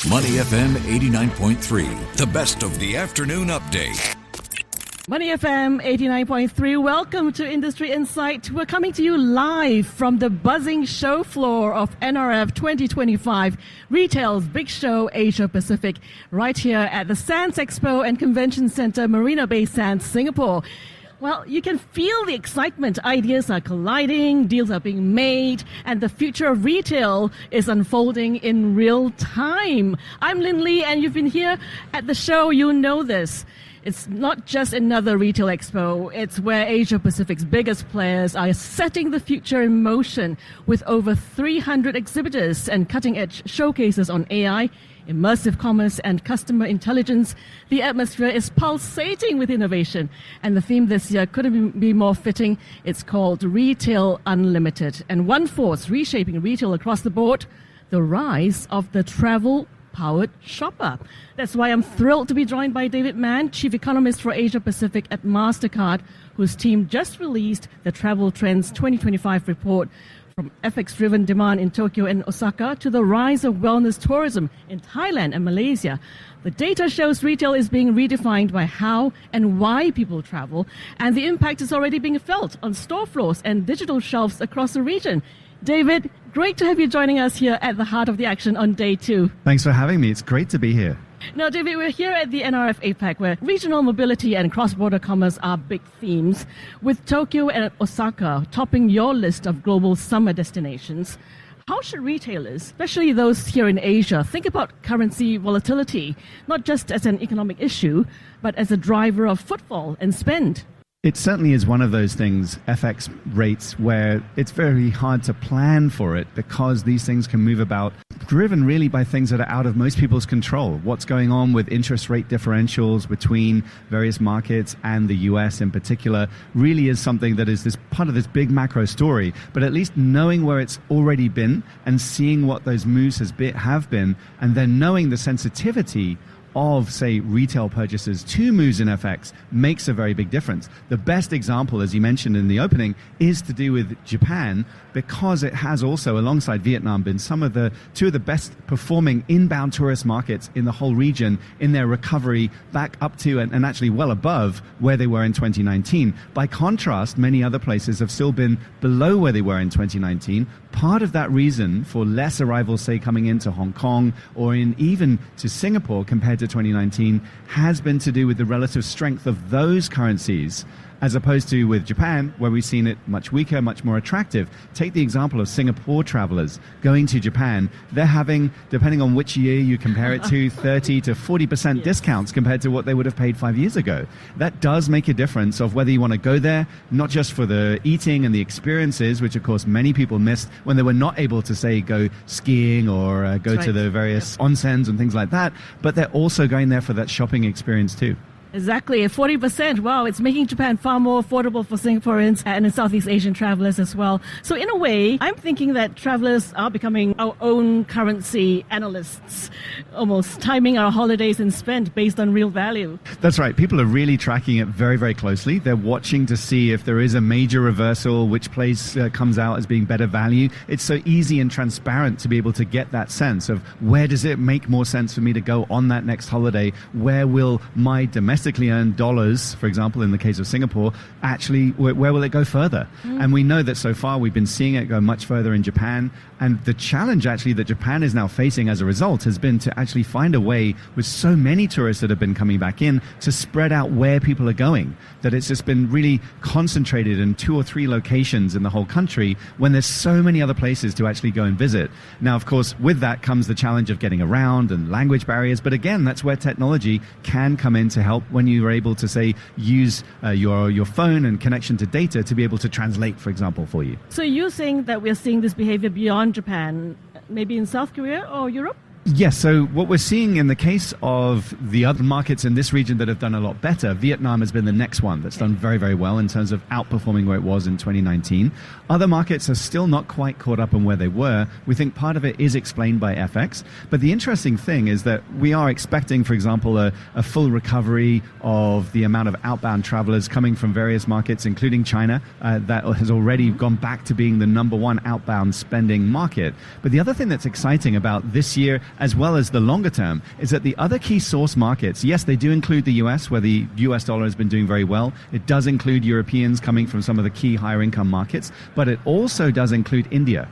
Money FM 89.3, the best of the afternoon update. Money FM 89.3, welcome to Industry Insight. We're coming to you live from the buzzing show floor of NRF 2025, Retail's Big Show Asia Pacific, right here at the Sands Expo and Convention Center, Marina Bay Sands, Singapore. Well, you can feel the excitement. Ideas are colliding, deals are being made, and the future of retail is unfolding in real time. I'm Lin Lee, and you've been here at the show. You know this. It's not just another retail expo. It's where Asia Pacific's biggest players are setting the future in motion with over 300 exhibitors and cutting-edge showcases on AI, immersive commerce and customer intelligence. The atmosphere is pulsating with innovation. And the theme this year couldn't be more fitting. It's called Retail Unlimited. And one force reshaping retail across the board, the rise of the travel-powered shopper. That's why I'm thrilled to be joined by David Mann, Chief Economist for Asia Pacific at Mastercard, whose team just released the Travel Trends 2025 report. From FX-driven demand in Tokyo and Osaka to the rise of wellness tourism in Thailand and Malaysia, the data shows retail is being redefined by how and why people travel, and the impact is already being felt on store floors and digital shelves across the region. David, great to have you joining us here at the heart of the action on day 2. Thanks for having me. It's great to be here. Now, David, we're here at the NRF APAC, where regional mobility and cross-border commerce are big themes, with Tokyo and Osaka topping your list of global summer destinations. How should retailers, especially those here in Asia, think about currency volatility, not just as an economic issue, but as a driver of footfall and spend? It certainly is one of those things, FX rates, where it's very hard to plan for it because these things can move about, driven really by things that are out of most people's control. What's going on with interest rate differentials between various markets and the US in particular really is something that is this part of this big macro story. But at least knowing where it's already been and seeing what those moves have been, and then knowing the sensitivity of, say, retail purchases to moves in FX makes a very big difference. The best example, as you mentioned in the opening, is to do with Japan, because it has also, alongside Vietnam, been two of the best performing inbound tourist markets in the whole region in their recovery back up to and actually well above where they were in 2019. By contrast, many other places have still been below where they were in 2019. Part of that reason for less arrivals, say, coming into Hong Kong or even to Singapore compared to 2019 has been to do with the relative strength of those currencies, as opposed to with Japan, where we've seen it much weaker, much more attractive. Take the example of Singapore travelers going to Japan. They're having, depending on which year you compare it to, 30 to 40% discounts compared to what they would have paid 5 years ago. That does make a difference of whether you want to go there, not just for the eating and the experiences, which of course many people missed when they were not able to, say, go skiing or go to the various onsens and things like that, but they're also going there for that shopping experience too. Exactly, 40%. Wow, it's making Japan far more affordable for Singaporeans and Southeast Asian travelers as well. So in a way, I'm thinking that travelers are becoming our own currency analysts, almost timing our holidays and spend based on real value. That's right. People are really tracking it very, very closely. They're watching to see if there is a major reversal, which place comes out as being better value. It's so easy and transparent to be able to get that sense of where does it make more sense for me to go on that next holiday? Where will my domestically earned dollars, for example, in the case of Singapore, actually, where will it go further? And we know that so far we've been seeing it go much further in Japan. And the challenge actually that Japan is now facing as a result has been to actually find a way, with so many tourists that have been coming back in, to spread out where people are going. That it's just been really concentrated in 2 or 3 locations in the whole country when there's so many other places to actually go and visit. Now, of course, with that comes the challenge of getting around and language barriers. But again, that's where technology can come in to help when you are able to, say, use your phone and connection to data to be able to translate, for example, for you. So you're saying that we're seeing this behavior beyond Japan, maybe in South Korea or Europe? Yes, so what we're seeing in the case of the other markets in this region that have done a lot better, Vietnam has been the next one that's done very, very well in terms of outperforming where it was in 2019. Other markets are still not quite caught up on where they were. We think part of it is explained by FX. But the interesting thing is that we are expecting, for example, a full recovery of the amount of outbound travelers coming from various markets, including China, that has already gone back to being the number one outbound spending market. But the other thing that's exciting about this year as well as the longer term, is that the other key source markets, yes, they do include the US, where the US dollar has been doing very well. It does include Europeans coming from some of the key higher income markets, but it also does include India.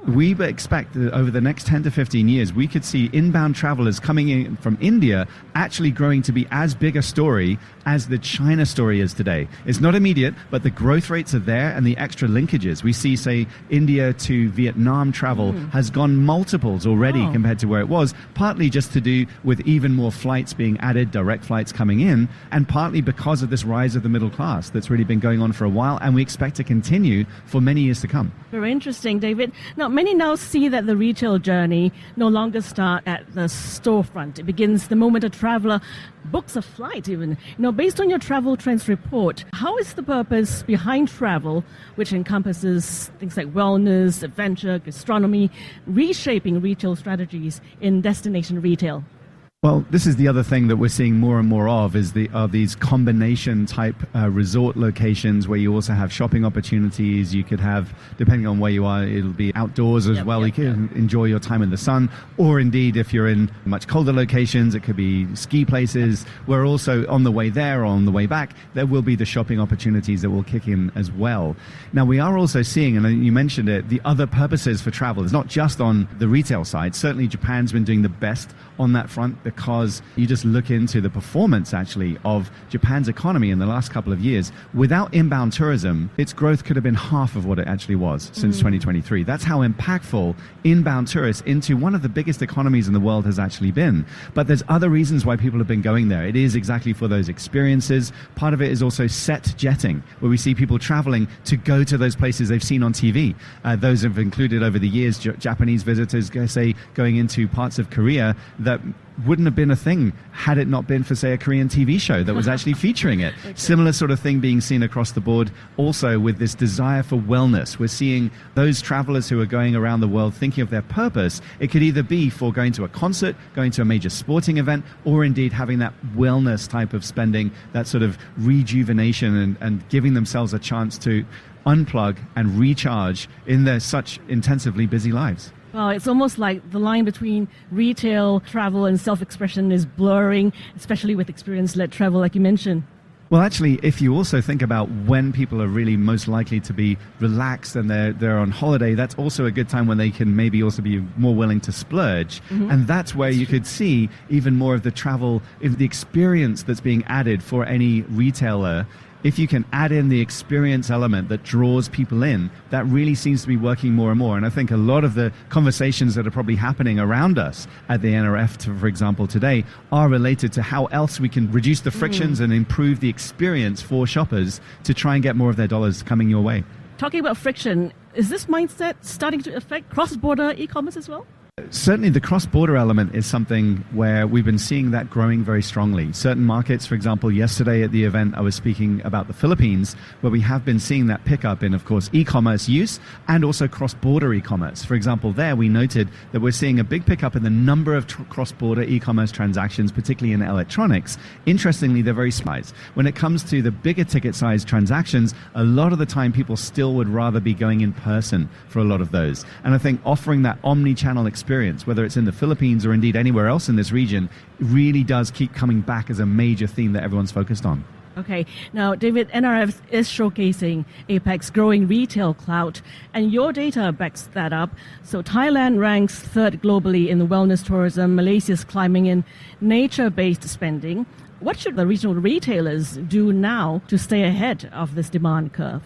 We expect that over the next 10 to 15 years, we could see inbound travelers coming in from India actually growing to be as big a story as the China story is today. It's not immediate, but the growth rates are there and the extra linkages. We see, say, India to Vietnam travel has gone multiples already compared to where it was, partly just to do with even more flights being added, direct flights coming in, and partly because of this rise of the middle class that's really been going on for a while, and we expect to continue for many years to come. Very interesting, David. Now, many now see that the retail journey no longer starts at the storefront. It begins the moment a traveler books a flight even. Based on your Travel Trends report, how is the purpose behind travel, which encompasses things like wellness, adventure, gastronomy, reshaping retail strategies in destination retail? Well, this is the other thing that we're seeing more and more of is these combination type resort locations where you also have shopping opportunities. You could have, depending on where you are, it'll be outdoors as well. You can enjoy your time in the sun, or indeed, if you're in much colder locations, it could be ski places. We're also on the way there or on the way back, there will be the shopping opportunities that will kick in as well. Now, we are also seeing, and you mentioned it, the other purposes for travel. It's not just on the retail side. Certainly, Japan's been doing the best on that front, because you just look into the performance actually of Japan's economy in the last couple of years. Without inbound tourism, its growth could have been half of what it actually was since 2023. That's how impactful inbound tourists into one of the biggest economies in the world has actually been. But there's other reasons why people have been going there. It is exactly for those experiences. Part of it is also set jetting, where we see people traveling to go to those places they've seen on TV. Those have included over the years Japanese visitors, say, going into parts of Korea that wouldn't have been a thing had it not been for, say, a Korean TV show that was actually featuring it. Okay. Similar sort of thing being seen across the board also with this desire for wellness. We're seeing those travelers who are going around the world thinking of their purpose. It could either be for going to a concert, going to a major sporting event, or indeed having that wellness type of spending, that sort of rejuvenation and giving themselves a chance to unplug and recharge in their such intensively busy lives. Well, it's almost like the line between retail, travel, and self-expression is blurring, especially with experience-led travel, like you mentioned. Well, actually, if you also think about when people are really most likely to be relaxed and they're on holiday, that's also a good time when they can maybe also be more willing to splurge. And that's where you could see even more of the travel, if the experience that's being added for any retailer. If you can add in the experience element that draws people in, that really seems to be working more and more. And I think a lot of the conversations that are probably happening around us at the NRF, for example, today, are related to how else we can reduce the frictions and improve the experience for shoppers to try and get more of their dollars coming your way. Talking about friction, is this mindset starting to affect cross-border e-commerce as well? Certainly the cross-border element is something where we've been seeing that growing very strongly. Certain markets, for example, yesterday at the event I was speaking about the Philippines, where we have been seeing that pickup in, of course, e-commerce use and also cross-border e-commerce. For example, there we noted that we're seeing a big pickup in the number of cross-border e-commerce transactions, particularly in electronics. Interestingly, they're very small. When it comes to the bigger ticket size transactions, a lot of the time people still would rather be going in person for a lot of those. And I think offering that omni-channel experience, whether it's in the Philippines or indeed anywhere else in this region, really does keep coming back as a major theme that everyone's focused on. Okay. Now, David, NRF is showcasing APEC's growing retail clout, and your data backs that up. So Thailand ranks third globally in the wellness tourism. Malaysia's climbing in nature-based spending. What should the regional retailers do now to stay ahead of this demand curve?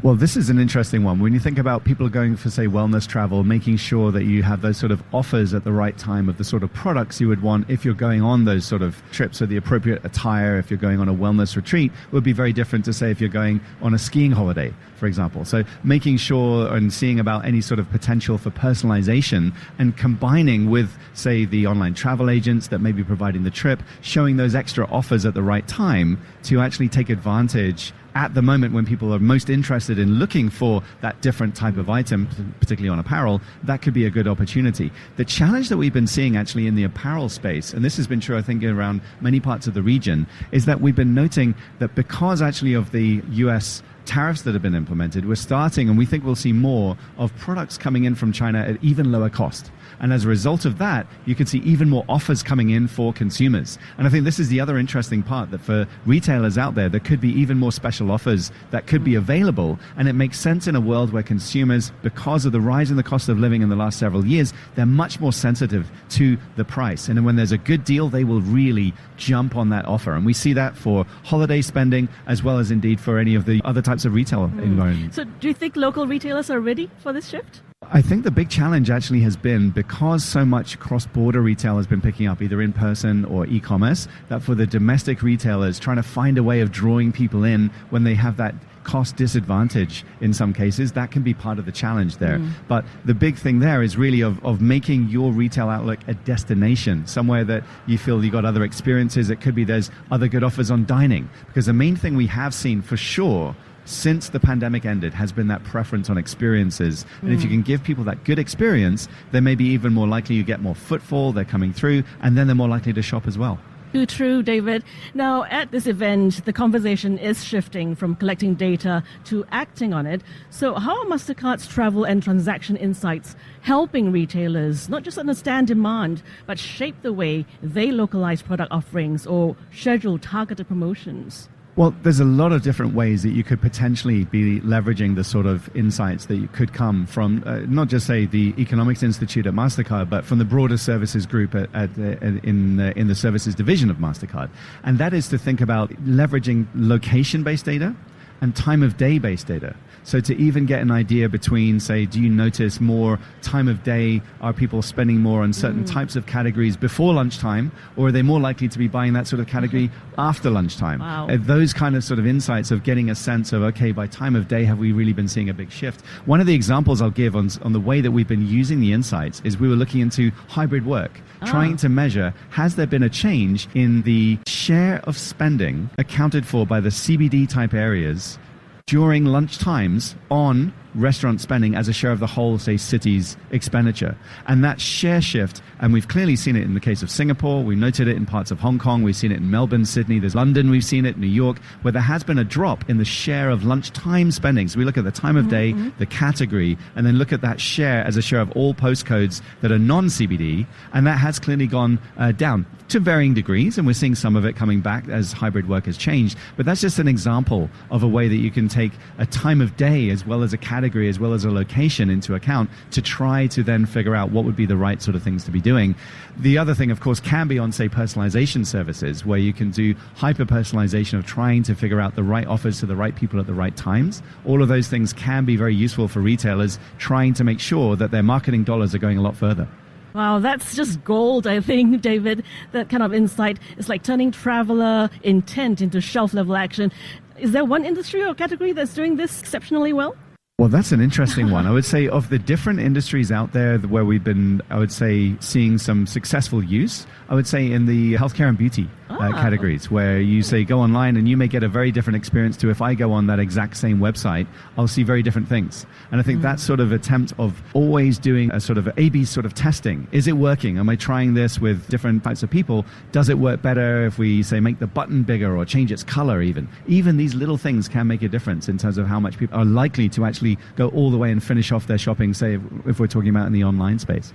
Well, this is an interesting one. When you think about people going for, say, wellness travel, making sure that you have those sort of offers at the right time of the sort of products you would want if you're going on those sort of trips, so the appropriate attire if you're going on a wellness retreat would be very different to, say, if you're going on a skiing holiday, for example. So making sure and seeing about any sort of potential for personalization and combining with, say, the online travel agents that may be providing the trip, showing those extra offers at the right time to actually take advantage at the moment when people are most interested in looking for that different type of item, particularly on apparel, that could be a good opportunity. The challenge that we've been seeing actually in the apparel space, and this has been true, I think, around many parts of the region, is that we've been noting that because actually of the US tariffs that have been implemented, we're starting, and we think we'll see more of products coming in from China at even lower cost. And as a result of that, you can see even more offers coming in for consumers. And I think this is the other interesting part, that for retailers out there could be even more special offers that could be available. And it makes sense in a world where consumers, because of the rise in the cost of living in the last several years, they're much more sensitive to the price. And when there's a good deal, they will really jump on that offer. And we see that for holiday spending, as well as indeed for any of the other types of retail environments. So do you think local retailers are ready for this shift? I think the big challenge actually has been, because so much cross-border retail has been picking up either in person or e-commerce, that for the domestic retailers, trying to find a way of drawing people in when they have that cost disadvantage in some cases, that can be part of the challenge there. But the big thing there is really of making your retail outlook a destination, somewhere that you feel you got other experiences. It could be there's other good offers on dining, because the main thing we have seen for sure since the pandemic ended has been that preference on experiences. And if you can give people that good experience, then maybe even more likely you get more footfall, they're coming through, and then they're more likely to shop as well. Too true, David. Now, at this event, the conversation is shifting from collecting data to acting on it. So how are Mastercard's travel and transaction insights helping retailers not just understand demand, but shape the way they localize product offerings or schedule targeted promotions? Well, there's a lot of different ways that you could potentially be leveraging the sort of insights that you could come from, not just, say, the Economics Institute at Mastercard, but from the broader services group in the services division of Mastercard. And that is to think about leveraging location-based data and time of day based data. So to even get an idea between, say, do you notice more time of day? Are people spending more on certain types of categories before lunchtime, or are they more likely to be buying that sort of category after lunchtime? Wow. Those kind of sort of insights of getting a sense of, okay, by time of day, have we really been seeing a big shift? One of the examples I'll give on the way that we've been using the insights is we were looking into hybrid work, trying to measure, has there been a change in the share of spending accounted for by the CBD type areas during lunch times on restaurant spending as a share of the whole, say, city's expenditure. And that share shift, and we've clearly seen it in the case of Singapore, we noted it in parts of Hong Kong, we've seen it in Melbourne, Sydney, there's London, we've seen it, New York, where there has been a drop in the share of lunchtime spending. So we look at the time of day, the category, and then look at that share as a share of all postcodes that are non-CBD, and that has clearly gone down to varying degrees, and we're seeing some of it coming back as hybrid work has changed. But that's just an example of a way that you can take a time of day as well as a category as well as a location into account to try to then figure out what would be the right sort of things to be doing. The other thing, of course, can be on, say, personalization services, where you can do hyper-personalization of trying to figure out the right offers to the right people at the right times. All of those things can be very useful for retailers trying to make sure that their marketing dollars are going a lot further. Wow, that's just gold, I think, David. That kind of insight is like turning traveler intent into shelf-level action. Is there one industry or category that's doing this exceptionally well? Well, that's an interesting one. I would say of the different industries out there where we've been, I would say, seeing some successful use, I would say in the healthcare and beauty categories, where you say go online and you may get a very different experience to if I go on that exact same website, I'll see very different things. And I think that sort of attempt of always doing a sort of A/B sort of testing. Is it working? Am I trying this with different types of people? Does it work better if we, say, make the button bigger or change its color even? Even these little things can make a difference in terms of how much people are likely to actually go all the way and finish off their shopping, say, if we're talking about in the online space.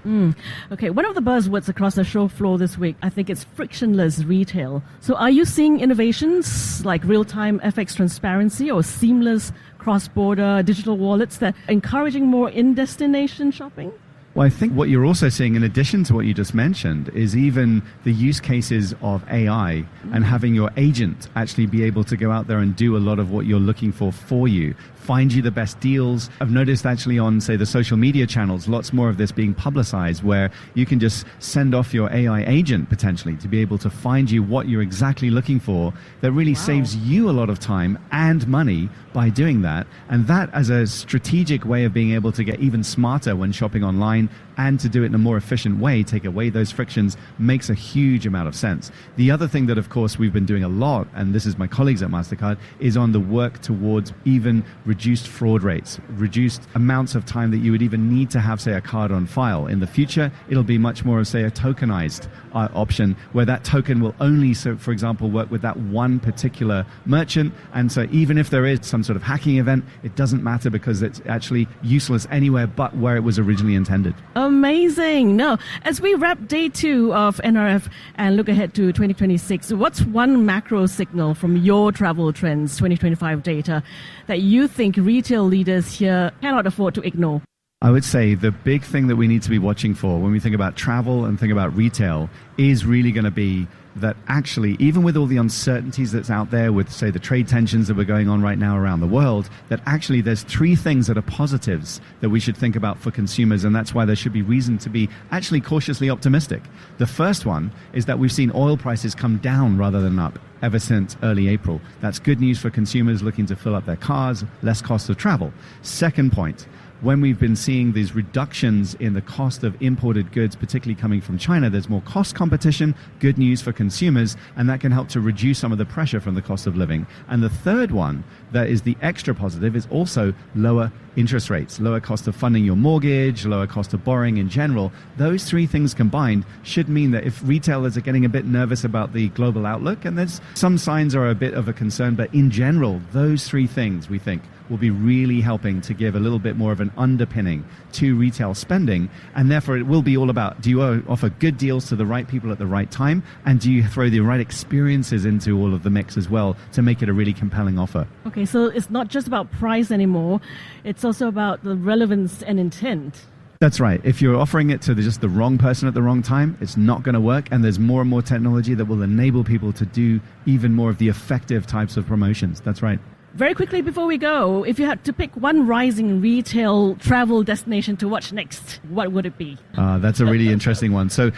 Okay, one of the buzzwords across the show floor this week, I think it's frictionless retail. So are you seeing innovations like real-time FX transparency or seamless cross-border digital wallets that are encouraging more in-destination shopping? Well, I think what you're also seeing, in addition to what you just mentioned, is even the use cases of AI and having your agent actually be able to go out there and do a lot of what you're looking for you, find you the best deals. I've noticed actually on, say, the social media channels, lots more of this being publicized, where you can just send off your AI agent potentially to be able to find you what you're exactly looking for. That really saves you a lot of time and money by doing that. And that as a strategic way of being able to get even smarter when shopping online, and to do it in a more efficient way, take away those frictions, makes a huge amount of sense. The other thing that, of course, we've been doing a lot, and this is my colleagues at Mastercard, is on the work towards even reduced fraud rates, reduced amounts of time that you would even need to have, say, a card on file. In the future, it'll be much more of, say, a tokenized option where that token will only, so for example, work with that one particular merchant. And so even if there is some sort of hacking event, it doesn't matter because it's actually useless anywhere but where it was originally intended. Amazing. Now, as we wrap day 2 of NRF and look ahead to 2026, what's one macro signal from your travel trends 2025 data that you think retail leaders here cannot afford to ignore? I would say the big thing that we need to be watching for when we think about travel and think about retail is really going to be that actually, even with all the uncertainties that's out there with, say, the trade tensions that were going on right now around the world, that actually there's 3 things that are positives that we should think about for consumers, and that's why there should be reason to be actually cautiously optimistic. The first one is that we've seen oil prices come down rather than up ever since early April. That's good news for consumers looking to fill up their cars, less cost of travel. Second point, when we've been seeing these reductions in the cost of imported goods, particularly coming from China, there's more cost competition, good news for consumers, and that can help to reduce some of the pressure from the cost of living. And the third one that is the extra positive is also lower interest rates, lower cost of funding your mortgage, lower cost of borrowing in general. Those 3 things combined should mean that if retailers are getting a bit nervous about the global outlook, and there's some signs are a bit of a concern, but in general, those 3 things we think will be really helping to give a little bit more of an underpinning to retail spending. And therefore, it will be all about, do you offer good deals to the right people at the right time? And do you throw the right experiences into all of the mix as well to make it a really compelling offer? Okay, so it's not just about price anymore. It's also about the relevance and intent. That's right. If you're offering it to just the wrong person at the wrong time, it's not going to work. And there's more and more technology that will enable people to do even more of the effective types of promotions. That's right. Very quickly before we go, if you had to pick one rising retail travel destination to watch next, what would it be? That's a really interesting one. So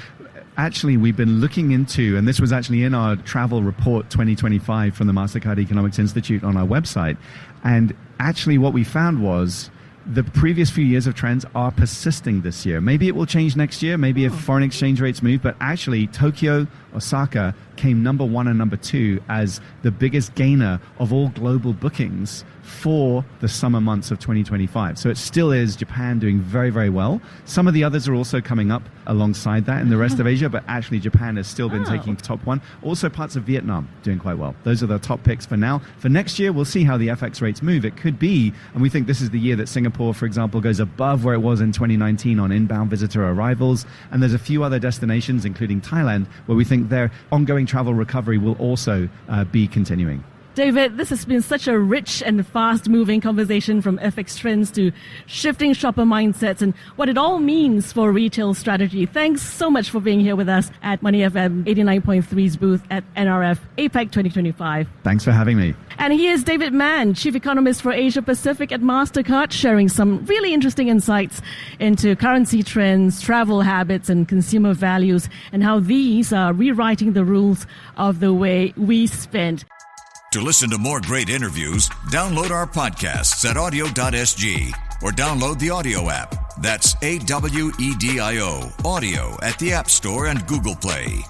actually, we've been looking into, and this was actually in our travel report 2025 from the Mastercard Economics Institute on our website. And actually what we found was the previous few years of trends are persisting this year. Maybe it will change next year, maybe if foreign exchange rates move, but actually Tokyo, Osaka came number 1 and number 2 as the biggest gainer of all global bookings for the summer months of 2025. So it still is Japan doing very, very well. Some of the others are also coming up alongside that in the rest of Asia, but actually Japan has still been taking top 1. Also parts of Vietnam doing quite well. Those are the top picks for now. For next year, we'll see how the FX rates move. It could be, and we think this is the year that Singapore, for example, goes above where it was in 2019 on inbound visitor arrivals. And there's a few other destinations, including Thailand, where we think their ongoing travel recovery will also be continuing. David, this has been such a rich and fast-moving conversation, from FX trends to shifting shopper mindsets and what it all means for retail strategy. Thanks so much for being here with us at Money FM 89.3's booth at NRF APEC 2025. Thanks for having me. And here's David Mann, Chief Economist for Asia Pacific at Mastercard, sharing some really interesting insights into currency trends, travel habits, and consumer values, and how these are rewriting the rules of the way we spend. To listen to more great interviews, download our podcasts at audio.sg or download the audio app. That's AWEDIO, audio at the App Store and Google Play.